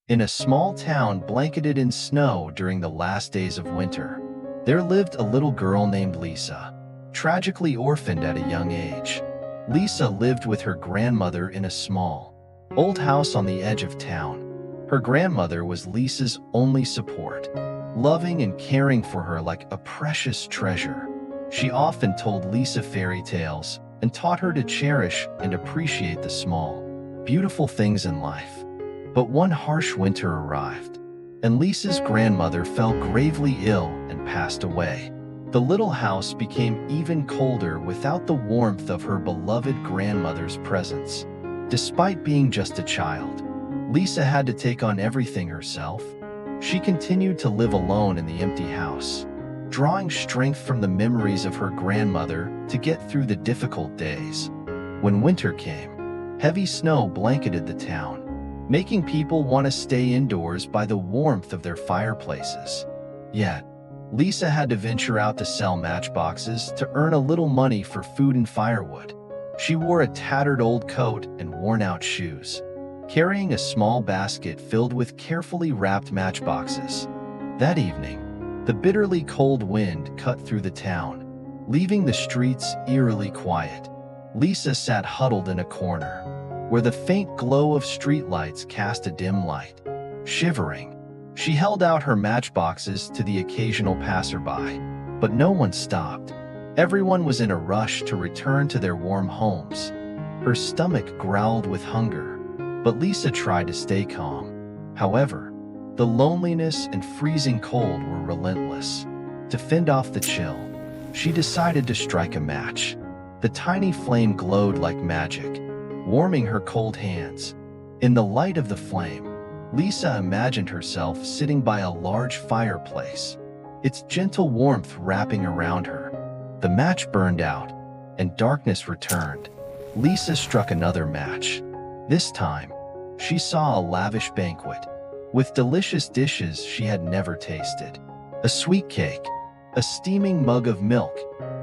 In a small town blanketed in snow during the last days of winter, there lived a little girl named Lisa, tragically orphaned at a young age. Lisa lived with her grandmother in a small, old house on the edge of town. Her grandmother was Lisa's only support, loving and caring for her like a precious treasure. She often told Lisa fairy tales and taught her to cherish and appreciate the small, beautiful things in life. But one harsh winter arrived, and Lisa's grandmother fell gravely ill and passed away. The little house became even colder without the warmth of her beloved grandmother's presence. Despite being just a child, Lisa had to take on everything herself. She continued to live alone in the empty house, drawing strength from the memories of her grandmother to get through the difficult days. When winter came, heavy snow blanketed the town, making people want to stay indoors by the warmth of their fireplaces. Yet, Lisa had to venture out to sell matchboxes to earn a little money for food and firewood. She wore a tattered old coat and worn-out shoes, carrying a small basket filled with carefully wrapped matchboxes. That evening, the bitterly cold wind cut through the town, leaving the streets eerily quiet. Lisa sat huddled in a corner, where the faint glow of streetlights cast a dim light. Shivering, she held out her matchboxes to the occasional passerby, but no one stopped. Everyone was in a rush to return to their warm homes. Her stomach growled with hunger, but Lisa tried to stay calm. However, the loneliness and freezing cold were relentless. To fend off the chill, she decided to strike a match. The tiny flame glowed like magic, warming her cold hands. In the light of the flame, Lisa imagined herself sitting by a large fireplace, its gentle warmth wrapping around her. The match burned out, and darkness returned. Lisa struck another match. This time, she saw a lavish banquet, with delicious dishes she had never tasted. A sweet cake, a steaming mug of milk,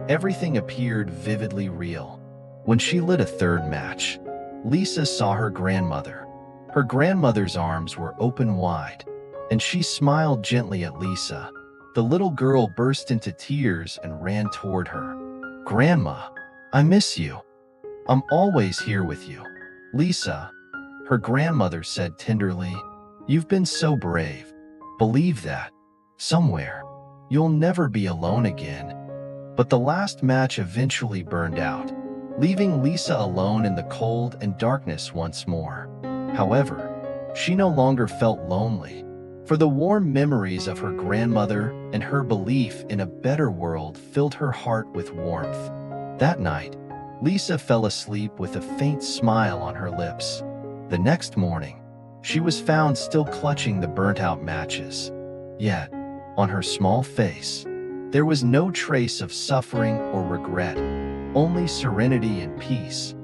everything appeared vividly real. When she lit a third match, Lisa saw her grandmother. Her grandmother's arms were open wide, and she smiled gently at Lisa. The little girl burst into tears and ran toward her. "Grandma, I miss you. I'm always here with you." "Lisa," her grandmother said tenderly, "you've been so brave. Believe that. Somewhere, you'll never be alone again." But the last match eventually burned out, leaving Lisa alone in the cold and darkness once more. However, she no longer felt lonely, for the warm memories of her grandmother and her belief in a better world filled her heart with warmth. That night, Lisa fell asleep with a faint smile on her lips. The next morning, she was found still clutching the burnt-out matches. Yet, on her small face, there was no trace of suffering or regret, only serenity and peace.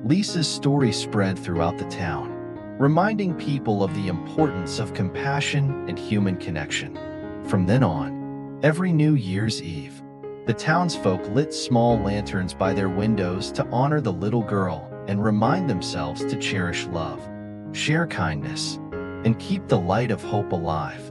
Lisa's story spread throughout the town, reminding people of the importance of compassion and human connection. From then on, every New Year's Eve, the townsfolk lit small lanterns by their windows to honor the little girl and remind themselves to cherish love, share kindness, and keep the light of hope alive.